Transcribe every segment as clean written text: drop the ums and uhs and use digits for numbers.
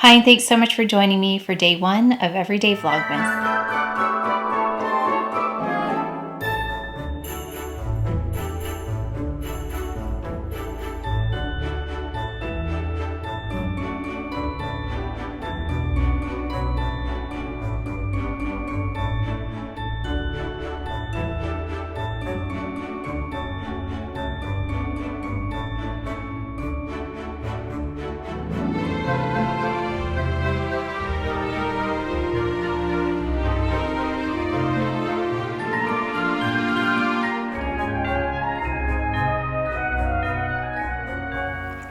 Hi, and thanks so much for joining me for day one of Everyday Vlogmas.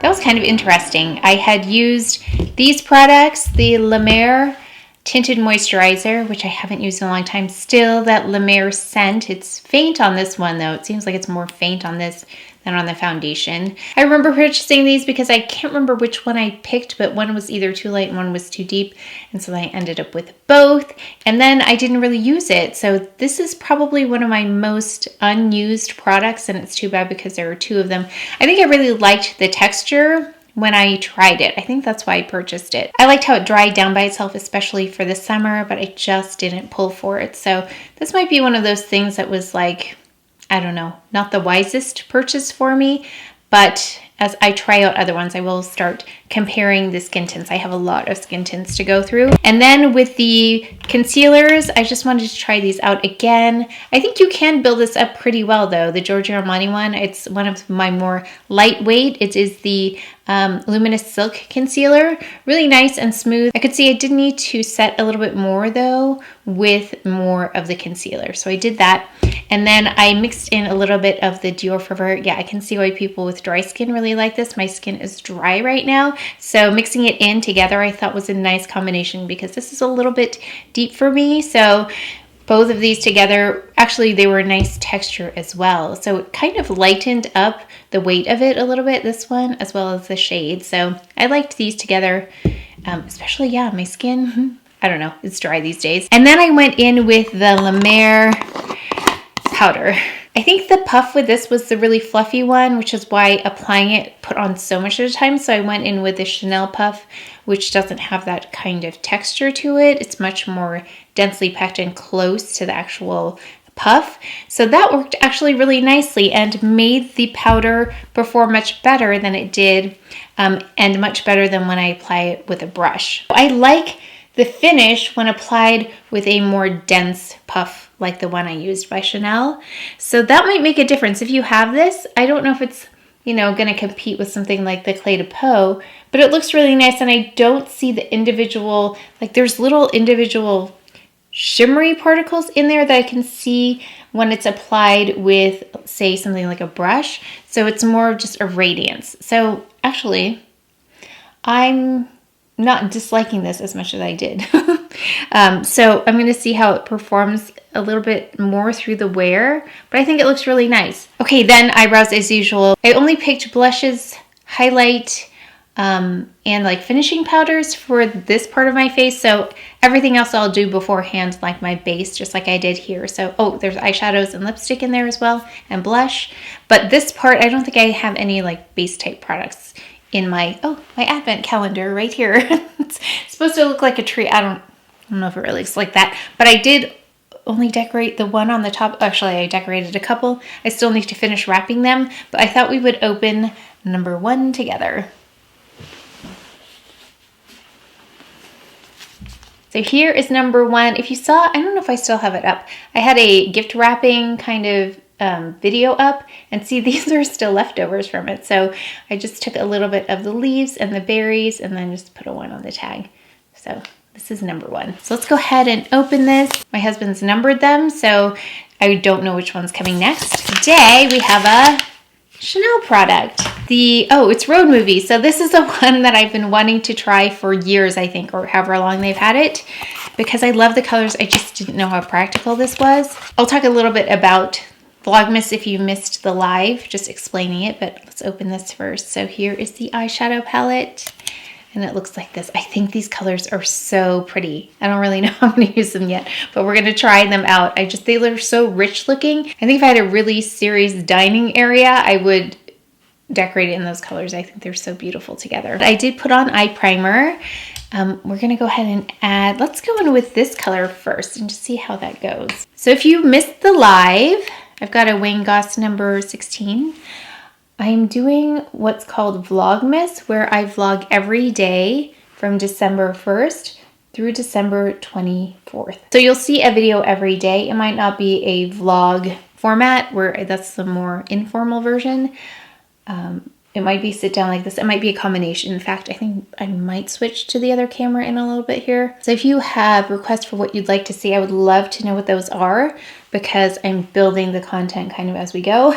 That was kind of interesting. I had used these products, the La Mer Tinted Moisturizer, which I haven't used in a long time. Still that La Mer scent. It's faint on this one though. It seems like it's more faint on this than on the foundation. I remember purchasing these because I can't remember which one I picked, but one was either too light and one was too deep. And so I ended up with both. And then I didn't really use it. So this is probably one of my most unused products, and it's too bad because there are two of them. I think I really liked the texture when I tried it. I think that's why I purchased it. I liked how it dried down by itself, especially for the summer, but I just didn't pull for it. So this might be one of those things that was like, I don't know, not the wisest purchase for me, but as I try out other ones, I will start comparing the skin tints. I have a lot of skin tints to go through. And then with the concealers, I just wanted to try these out again. I think you can build this up pretty well though. The Giorgio Armani one, it's one of my more lightweight. It is the Luminous Silk Concealer. Really nice and smooth. I could see I did need to set a little bit more though with more of the concealer. So I did that. And then I mixed in a little bit of the Dior Forever. Yeah, I can see why people with dry skin really like this. My skin is dry right now. So mixing it in together I thought was a nice combination because this is a little bit deep for me. So both of these together, actually they were a nice texture as well. So it kind of lightened up the weight of it a little bit, this one, as well as the shade. So I liked these together, especially, yeah, my skin, I don't know, it's dry these days. And then I went in with the La Mer powder. I think the puff with this was the really fluffy one, which is why applying it put on so much at a time. So I went in with the Chanel puff, which doesn't have that kind of texture to it. It's much more densely packed and close to the actual puff. So that worked actually really nicely and made the powder perform much better than it did and much better than when I apply it with a brush. I like the finish when applied with a more dense puff like the one I used by Chanel. So that might make a difference. If you have this, I don't know if it's, you know, going to compete with something like the Clé de Peau, but it looks really nice and I don't see the individual, like there's little individual shimmery particles in there that I can see when it's applied with, say, something like a brush. So it's more of just a radiance. So actually, I'm not disliking this as much as I did. So I'm going to see how it performs a little bit more through the wear, but I think it looks really nice. Okay, then eyebrows as usual. I only picked blushes, highlight, and like finishing powders for this part of my face. So everything else I'll do beforehand, like my base, just like I did here. So, oh, there's eyeshadows and lipstick in there as well, and blush. But this part, I don't think I have any like base type products in my, oh, my advent calendar right here. It's supposed to look like a tree. I don't know if it really looks like that, but I did only decorate the one on the top. Actually, I decorated a couple. I still need to finish wrapping them, but I thought we would open number one together. So here is number one. If you saw, I don't know if I still have it up. I had a gift wrapping kind of video up, and see, these are still leftovers from it. So I just took a little bit of the leaves and the berries and then just put a one on the tag. So this is number one. So let's go ahead and open this. My husband's numbered them, so I don't know which one's coming next. Today we have a Chanel product. It's Road Movie. So this is the one that I've been wanting to try for years, I think, or however long they've had it, because I love the colors. I just didn't know how practical this was. I'll talk a little bit about Vlogmas if you missed the live, just explaining it, but let's open this first. So here is the eyeshadow palette, and it looks like this. I think these colors are so pretty. I don't really know how I'm gonna use them yet, but we're gonna try them out. They look so rich looking. I think if I had a really serious dining area, I would decorate it in those colors. I think they're so beautiful together. I did put on eye primer. We're gonna go ahead and add, let's go in with this color first and just see how that goes. So if you missed the live, I've got a Wayne Goss number 16. I'm doing what's called Vlogmas, where I vlog every day from December 1st through December 24th. So you'll see a video every day. It might not be a vlog format, where that's the more informal version. It might be sit down like this. It might be a combination. In fact, I think I might switch to the other camera in a little bit here. So if you have requests for what you'd like to see, I would love to know what those are, because I'm building the content kind of as we go.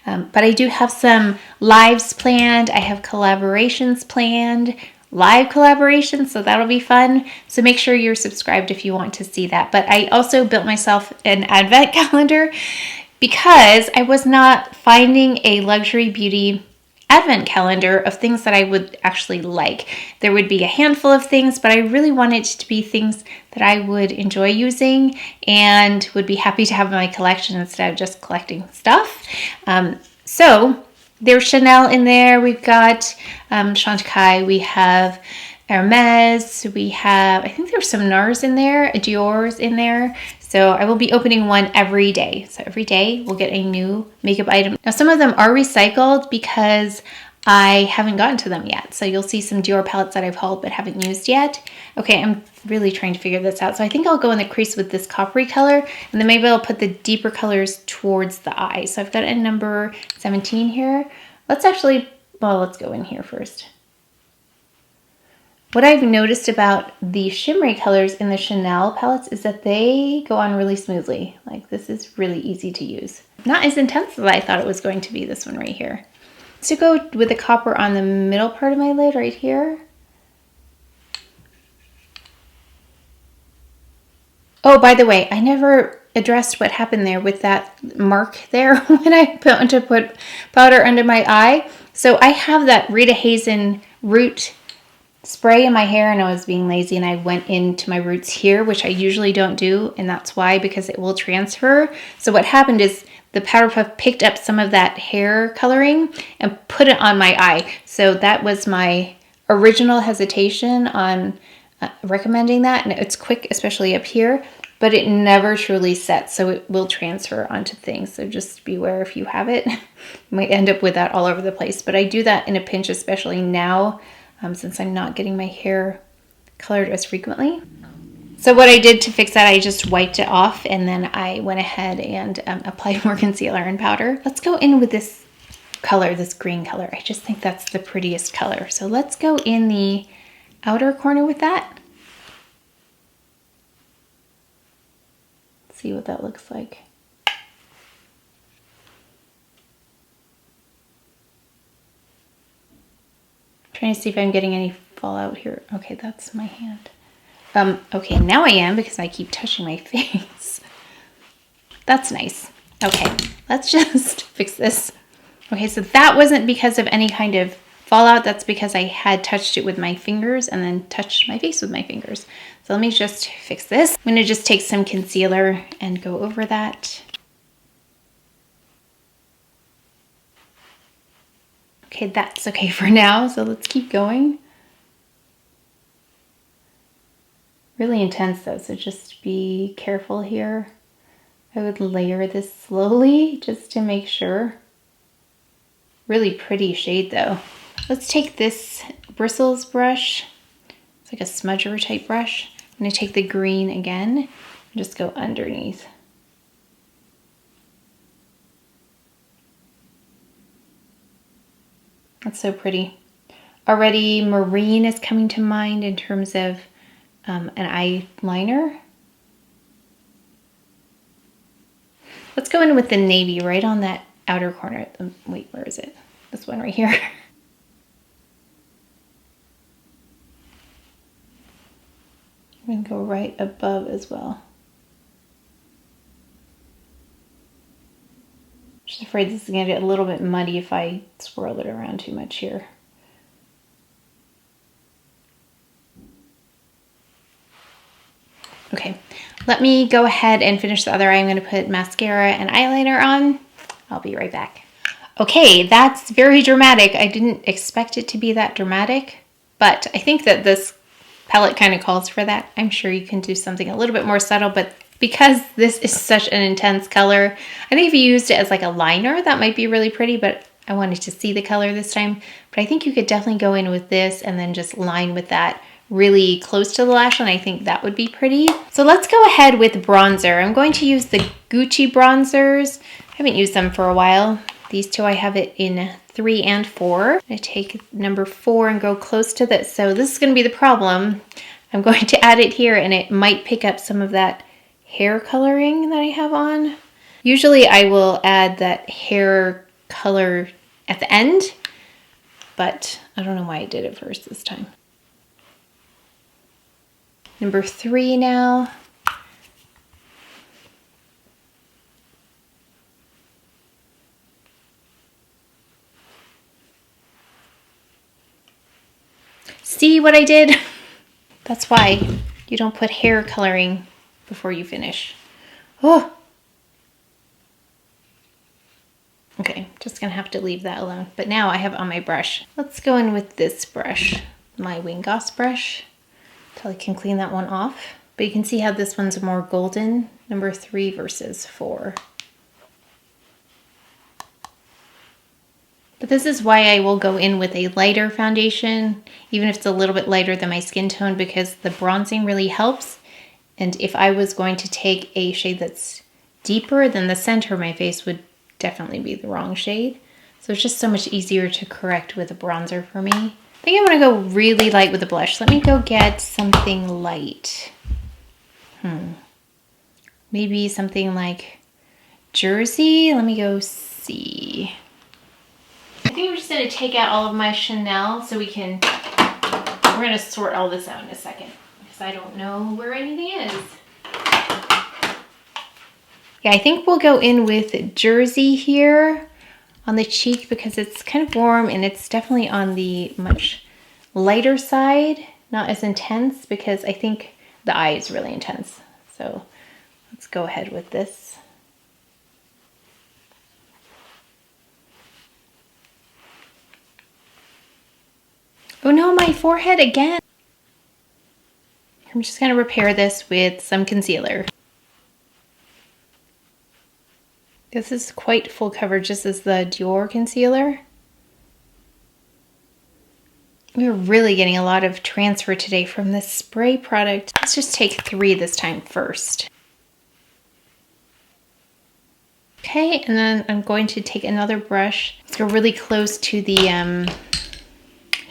But I do have some lives planned. I have collaborations planned, live collaborations, so that'll be fun. So make sure you're subscribed if you want to see that. But I also built myself an advent calendar because I was not finding a luxury beauty advent calendar of things that I would actually like. There would be a handful of things, but I really wanted it to be things that I would enjoy using and would be happy to have in my collection instead of just collecting stuff. So there's Chanel in there. We've got Chantecaille. We have Hermes. We have, I think there's some NARS in there, Dior's in there. So I will be opening one every day. So every day we'll get a new makeup item. Now some of them are recycled because I haven't gotten to them yet. So you'll see some Dior palettes that I've hauled but haven't used yet. Okay, I'm really trying to figure this out. So I think I'll go in the crease with this coppery color, and then maybe I'll put the deeper colors towards the eye. So I've got a number 17 here. Let's actually, well, let's go in here first. What I've noticed about the shimmery colors in the Chanel palettes is that they go on really smoothly. Like, this is really easy to use. Not as intense as I thought it was going to be, this one right here. So go with the copper on the middle part of my lid right here. Oh, by the way, I never addressed what happened there with that mark there when I went to put powder under my eye. So I have that Rita Hazen root spray in my hair, and I was being lazy and I went into my roots here, which I usually don't do, and that's why, because it will transfer. So what happened is the powder puff picked up some of that hair coloring and put it on my eye. So that was my original hesitation on recommending that, and it's quick, especially up here, but it never truly sets, so it will transfer onto things. So just beware if you have it. You might end up with that all over the place, but I do that in a pinch, especially now, since I'm not getting my hair colored as frequently. So what I did to fix that, I just wiped it off, and then I went ahead and applied more concealer and powder. Let's go in with this color, this green color. I just think that's the prettiest color. So let's go in the outer corner with that. See what that looks like. Trying to see if I'm getting any fallout here. Okay, that's my hand. Okay, now I am, because I keep touching my face. That's nice. Okay, let's just fix this. Okay, so that wasn't because of any kind of fallout. That's because I had touched it with my fingers and then touched my face with my fingers. So let me just fix this. I'm gonna just take some concealer and go over that. Okay, that's okay for now, so let's keep going. Really intense though, so just be careful here. I would layer this slowly just to make sure. Really pretty shade though. Let's take this bristles brush. It's like a smudger type brush. I'm gonna take the green again and just go underneath. That's so pretty. Already marine is coming to mind in terms of an eyeliner. Let's go in with the navy right on that outer corner. Wait, where is it? This one right here. I'm gonna go right above as well. Just afraid this is gonna get a little bit muddy if I swirl it around too much here. Okay, let me go ahead and finish the other eye. I'm gonna put mascara and eyeliner on. I'll be right back. Okay, that's very dramatic. I didn't expect it to be that dramatic, but I think that this palette kind of calls for that. I'm sure you can do something a little bit more subtle, but because this is such an intense color, I think if you used it as like a liner, that might be really pretty, but I wanted to see the color this time. But I think you could definitely go in with this and then just line with that really close to the lash line. I think that would be pretty. So let's go ahead with bronzer. I'm going to use the Gucci bronzers. I haven't used them for a while. These two, I have it in 3 and 4. I take number 4 and go close to this. So this is going to be the problem. I'm going to add it here and it might pick up some of that hair coloring that I have on. Usually I will add that hair color at the end, but I don't know why I did it first this time. Number 3 now. See what I did? That's why you don't put hair coloring before you finish. Oh. Okay, just gonna have to leave that alone. But now I have on my brush. Let's go in with this brush, my Wingos brush, until I can clean that one off. But you can see how this one's more golden, number 3 versus 4. But this is why I will go in with a lighter foundation, even if it's a little bit lighter than my skin tone, because the bronzing really helps. And if I was going to take a shade that's deeper, then the center of my face would definitely be the wrong shade. So it's just so much easier to correct with a bronzer for me. I think I want to go really light with a blush. Let me go get something light. Maybe something like Jersey. Let me go see. I think I'm just going to take out all of my Chanel so we're going to sort all this out in a second because I don't know where anything is. Yeah, I think we'll go in with Jersey here on the cheek because it's kind of warm and it's definitely on the much lighter side, not as intense because I think the eye is really intense. So let's go ahead with this. Oh no, my forehead again. I'm just gonna repair this with some concealer. This is quite full coverage. This is the Dior concealer. We're really getting a lot of transfer today from this spray product. Let's just take 3 this time first. Okay, and then I'm going to take another brush. Let's go really close to the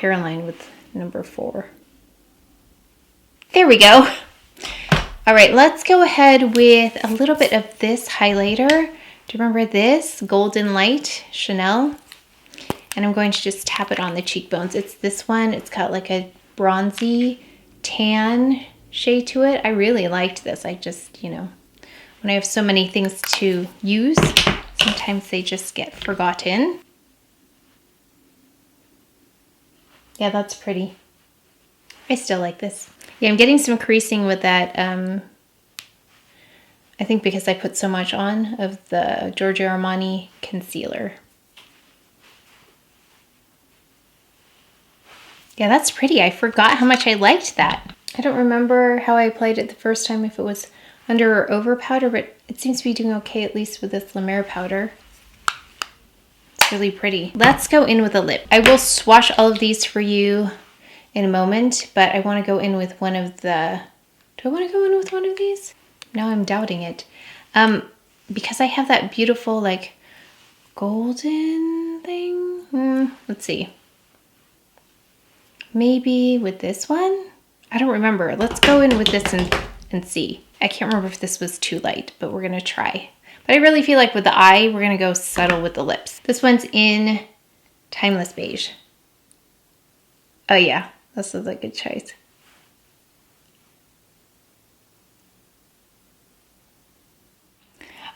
hairline with number 4. There we go. All right, let's go ahead with a little bit of this highlighter. Do you remember this? Golden Light Chanel. And I'm going to just tap it on the cheekbones. It's this one. It's got like a bronzy tan shade to it. I really liked this. I just, you know, when I have so many things to use, sometimes they just get forgotten. Yeah, that's pretty. I still like this. Yeah, I'm getting some creasing with that. I think because I put so much on of the Giorgio Armani concealer. Yeah, that's pretty. I forgot how much I liked that. I don't remember how I applied it the first time, if it was under or over powder, but it seems to be doing okay, at least with this La Mer powder. It's really pretty. Let's go in with a lip. I will swatch all of these for you in a moment, but I want to go in with one of the... Do I want to go in with one of these? Now I'm doubting it. Because I have that beautiful, like, golden thing. Let's see. Maybe with this one? I don't remember. Let's go in with this and see. I can't remember if this was too light, but we're going to try. But I really feel like with the eye, we're going to go subtle with the lips. This one's in Timeless Beige. Oh yeah, this is a good choice.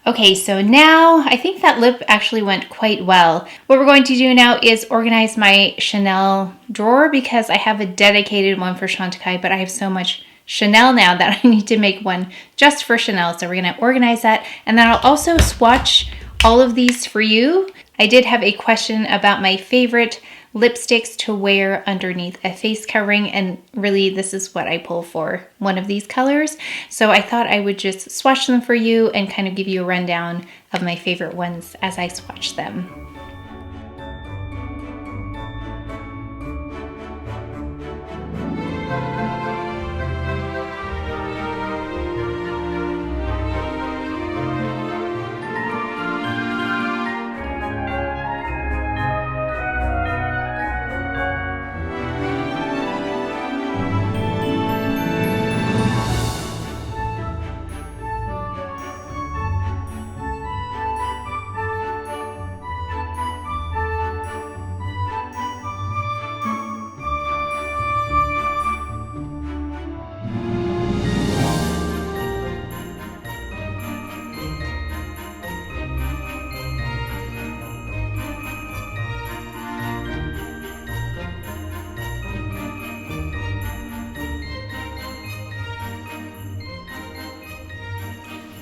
Okay, so now I think that lip actually went quite well. What we're going to do now is organize my Chanel drawer because I have a dedicated one for Chantecaille, but I have so much Chanel now that I need to make one just for Chanel. So we're going to organize that, and then I'll also swatch all of these for you. I did have a question about my favorite lipsticks to wear underneath a face covering, and really this is what I pull for, one of these colors. So I thought I would just swatch them for you and kind of give you a rundown of my favorite ones as I swatch them.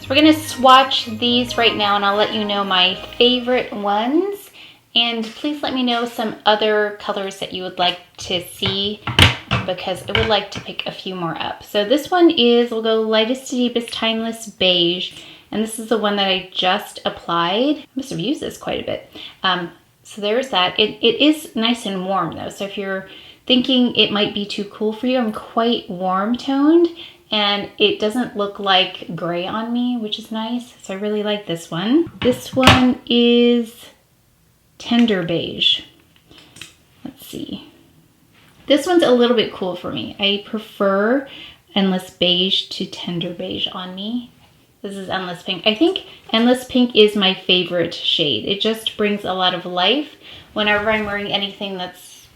We're gonna swatch these right now and I'll let you know my favorite ones. And please let me know some other colors that you would like to see, because I would like to pick a few more up. So this one is, we'll go lightest to deepest timeless beige. And this is the one that I just applied. I must have used this quite a bit. So there's that. It is nice and warm though. So if you're thinking it might be too cool for you, I'm quite warm toned. And it doesn't look like gray on me, which is nice. So I really like this one. This one is tender beige. Let's see. This one's a little bit cool for me. I prefer Endless Beige to tender beige on me. This is Endless Pink. I think Endless Pink is my favorite shade. It just brings a lot of life whenever I'm wearing anything that's,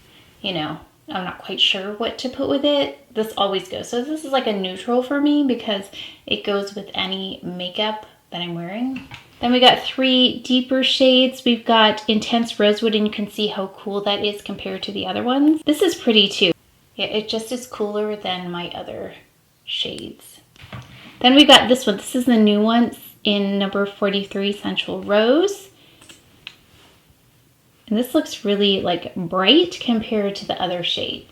you know, I'm not quite sure what to put with it. This always goes. So this is like a neutral for me because it goes with any makeup that I'm wearing. Then we got 3 deeper shades. We've got Intense Rosewood, and you can see how cool that is compared to the other ones. This is pretty too. Yeah, it just is cooler than my other shades. Then we got this one. This is the new one in number 43, Sensual Rose. And this looks really like bright compared to the other shades.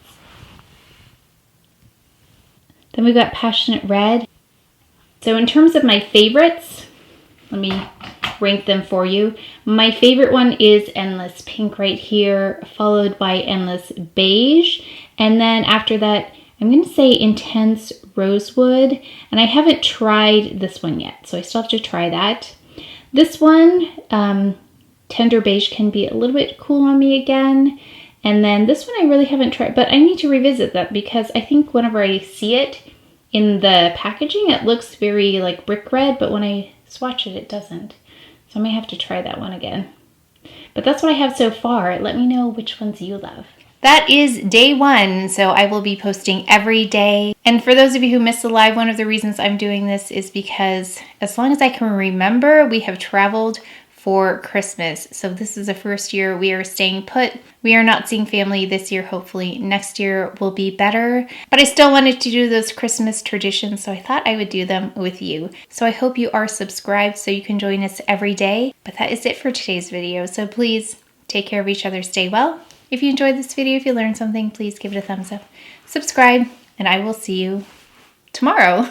Then we've got Passionate Red. So in terms of my favorites, let me rank them for you. My favorite one is Endless Pink right here, followed by Endless Beige. And then after that, I'm going to say Intense Rosewood. And I haven't tried this one yet, so I still have to try that. This one, Tender Beige, can be a little bit cool on me again. And then this one I really haven't tried, but I need to revisit that because I think whenever I see it in the packaging, it looks very like brick red, but when I swatch it, it doesn't. So I may have to try that one again. But that's what I have so far. Let me know which ones you love. That is day 1, so I will be posting every day. And for those of you who missed the live, one of the reasons I'm doing this is because as long as I can remember, we have traveled for Christmas. So this is the first year we are staying put. We are not seeing family this year. Hopefully next year will be better. But I still wanted to do those Christmas traditions, so I thought I would do them with you. So I hope you are subscribed so you can join us every day. But that is it for today's video. So please take care of each other, stay well. If you enjoyed this video, if you learned something, please give it a thumbs up, subscribe, and I will see you tomorrow.